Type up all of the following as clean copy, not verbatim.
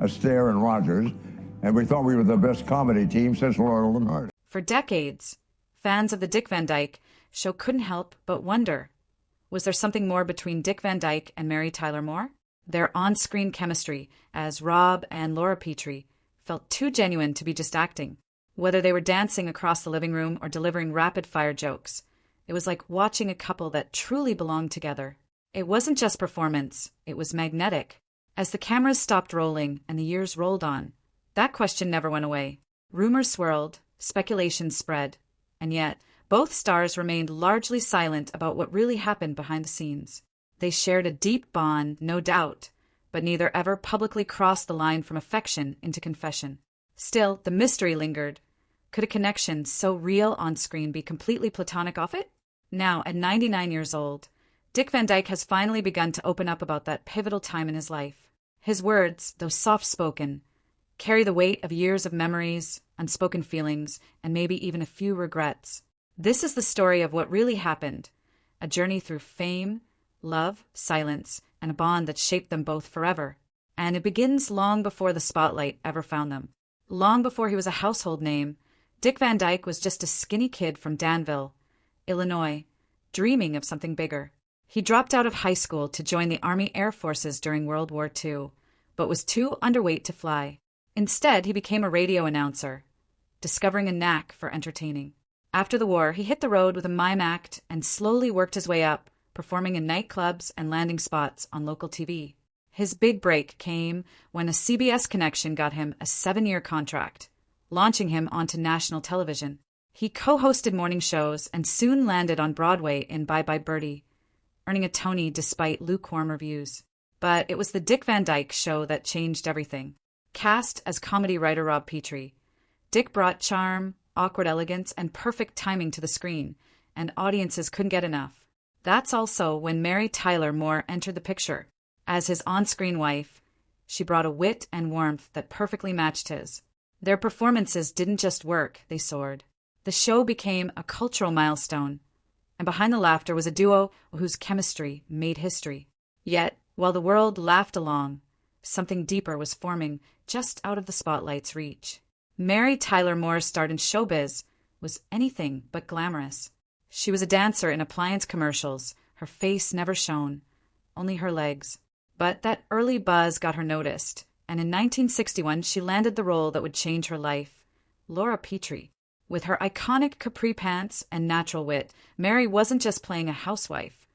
Astaire and Rogers, and we thought we were the best comedy team since Laurel and Hardy. For decades, fans of the Dick Van Dyke Show couldn't help but wonder, was there something more between Dick Van Dyke and Mary Tyler Moore? Their on-screen chemistry as Rob and Laura Petrie felt too genuine to be just acting. Whether they were dancing across the living room or delivering rapid-fire jokes, it was like watching a couple that truly belonged together. It wasn't just performance, it was magnetic. As the cameras stopped rolling and the years rolled on, that question never went away. Rumors swirled, speculation spread, and yet both stars remained largely silent about what really happened behind the scenes. They shared a deep bond, no doubt, but neither ever publicly crossed the line from affection into confession. Still, the mystery lingered. Could a connection so real on screen be completely platonic off it? Now, at 99 years old, Dick Van Dyke has finally begun to open up about that pivotal time in his life. His words, though soft-spoken, carry the weight of years of memories, unspoken feelings, and maybe even a few regrets. This is the story of what really happened, a journey through fame, love, silence, and a bond that shaped them both forever. And it begins long before the spotlight ever found them. Long before he was a household name, Dick Van Dyke was just a skinny kid from Danville, Illinois, dreaming of something bigger. He dropped out of high school to join the Army Air Forces during World War II, but was too underweight to fly. Instead, he became a radio announcer, discovering a knack for entertaining. After the war, he hit the road with a mime act and slowly worked his way up, performing in nightclubs and landing spots on local TV. His big break came when a CBS connection got him a 7-year contract, launching him onto national television. He co-hosted morning shows and soon landed on Broadway in Bye Bye Birdie, earning a Tony despite lukewarm reviews. But it was the Dick Van Dyke Show that changed everything. Cast as comedy writer Rob Petrie, Dick brought charm, awkward elegance, and perfect timing to the screen, and audiences couldn't get enough. That's also when Mary Tyler Moore entered the picture. As his on-screen wife, she brought a wit and warmth that perfectly matched his. Their performances didn't just work, they soared. The show became a cultural milestone, and behind the laughter was a duo whose chemistry made history. Yet, while the world laughed along, something deeper was forming just out of the spotlight's reach. Mary Tyler Moore's start in showbiz was anything but glamorous. She was a dancer in appliance commercials, her face never shone, only her legs. But that early buzz got her noticed, and in 1961 she landed the role that would change her life, Laura Petrie. With her iconic capri pants and natural wit, Mary wasn't just playing a housewife.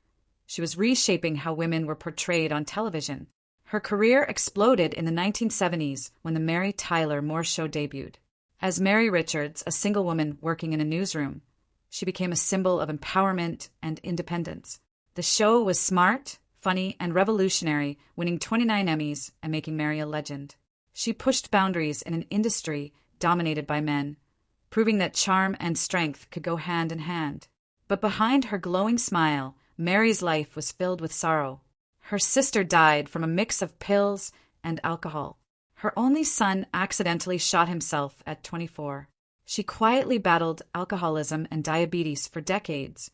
She was reshaping how women were portrayed on television. Her career exploded in the 1970s when The Mary Tyler Moore Show debuted. As Mary Richards, a single woman working in a newsroom, she became a symbol of empowerment and independence. The show was smart, funny, and revolutionary, winning 29 Emmys and making Mary a legend. She pushed boundaries in an industry dominated by men, proving that charm and strength could go hand in hand. But behind her glowing smile, Mary's life was filled with sorrow. Her sister died from a mix of pills and alcohol. Her only son accidentally shot himself at 24. She quietly battled alcoholism and diabetes for decades,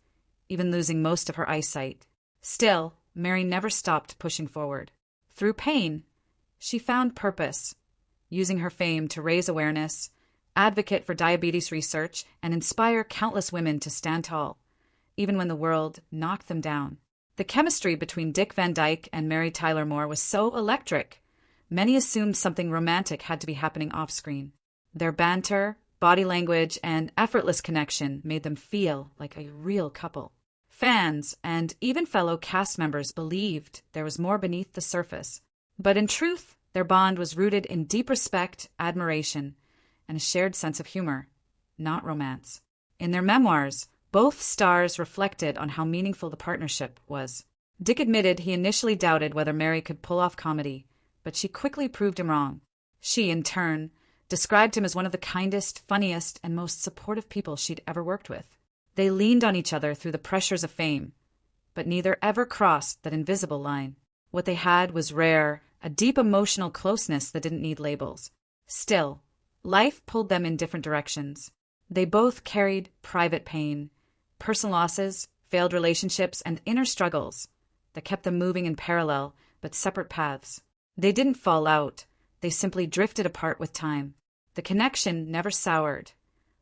even losing most of her eyesight. Still, Mary never stopped pushing forward. Through pain, she found purpose, using her fame to raise awareness, advocate for diabetes research, and inspire countless women to stand tall, even when the world knocked them down. The chemistry between Dick Van Dyke and Mary Tyler Moore was so electric, many assumed something romantic had to be happening off-screen. Their banter, body language, and effortless connection made them feel like a real couple. Fans and even fellow cast members believed there was more beneath the surface. But in truth, their bond was rooted in deep respect, admiration, and a shared sense of humor, not romance. In their memoirs, both stars reflected on how meaningful the partnership was. Dick admitted he initially doubted whether Mary could pull off comedy, but she quickly proved him wrong. She, in turn, described him as one of the kindest, funniest, and most supportive people she'd ever worked with. They leaned on each other through the pressures of fame, but neither ever crossed that invisible line. What they had was rare, a deep emotional closeness that didn't need labels. Still, life pulled them in different directions. They both carried private pain, personal losses, failed relationships, and inner struggles that kept them moving in parallel but separate paths. They didn't fall out, They simply drifted apart with time. The connection never soured,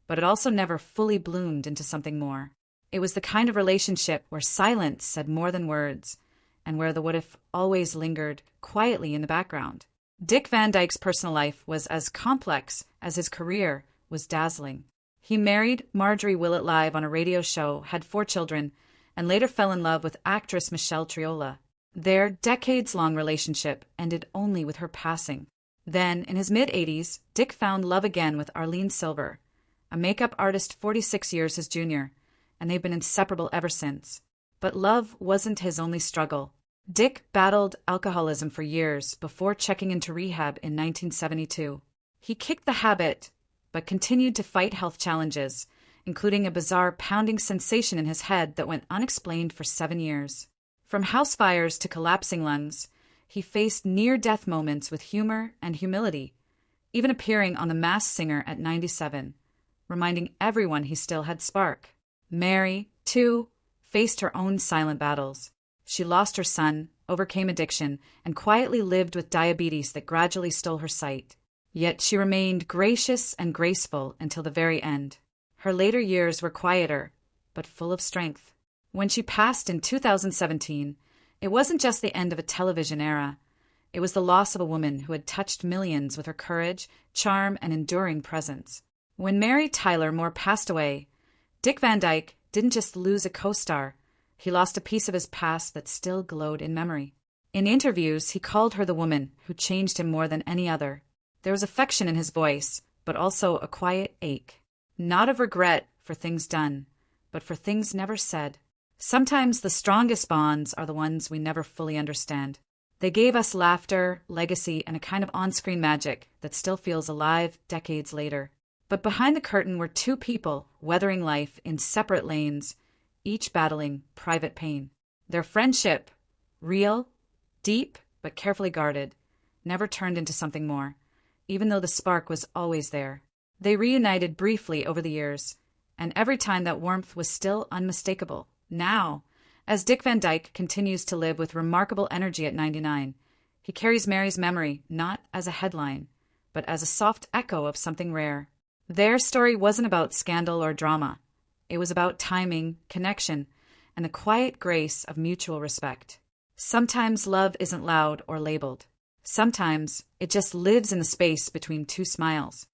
but it also never fully bloomed into something more. It was the kind of relationship where silence said more than words, and where the what-if always lingered quietly in the background. Dick Van Dyke's personal life was as complex as his career was dazzling. He married Marjorie Willett Live on a radio show, had 4 children, and later fell in love with actress Michelle Triola. Their decades-long relationship ended only with her passing. Then, in his mid-80s, Dick found love again with Arlene Silver, a makeup artist 46 years his junior, and they've been inseparable ever since. But love wasn't his only struggle. Dick battled alcoholism for years before checking into rehab in 1972. He kicked the habit, but continued to fight health challenges, including a bizarre pounding sensation in his head that went unexplained for 7 years. From house fires to collapsing lungs, he faced near-death moments with humor and humility, even appearing on The Masked Singer at 97, reminding everyone he still had spark. Mary, too, faced her own silent battles. She lost her son, overcame addiction, and quietly lived with diabetes that gradually stole her sight. Yet she remained gracious and graceful until the very end. Her later years were quieter, but full of strength. When she passed in 2017, it wasn't just the end of a television era. It was the loss of a woman who had touched millions with her courage, charm, and enduring presence. When Mary Tyler Moore passed away, Dick Van Dyke didn't just lose a co-star. He lost a piece of his past that still glowed in memory. In interviews, he called her the woman who changed him more than any other. There was affection in his voice, but also a quiet ache. Not of regret for things done, but for things never said. Sometimes the strongest bonds are the ones we never fully understand. They gave us laughter, legacy, and a kind of on-screen magic that still feels alive decades later. But behind the curtain were 2 people weathering life in separate lanes, each battling private pain. Their friendship, real, deep, but carefully guarded, never turned into something more, even though the spark was always there. They reunited briefly over the years, and every time that warmth was still unmistakable. Now, as Dick Van Dyke continues to live with remarkable energy at 99, he carries Mary's memory not as a headline, but as a soft echo of something rare. Their story wasn't about scandal or drama. It was about timing, connection, and the quiet grace of mutual respect. Sometimes love isn't loud or labeled. Sometimes it just lives in the space between 2 smiles.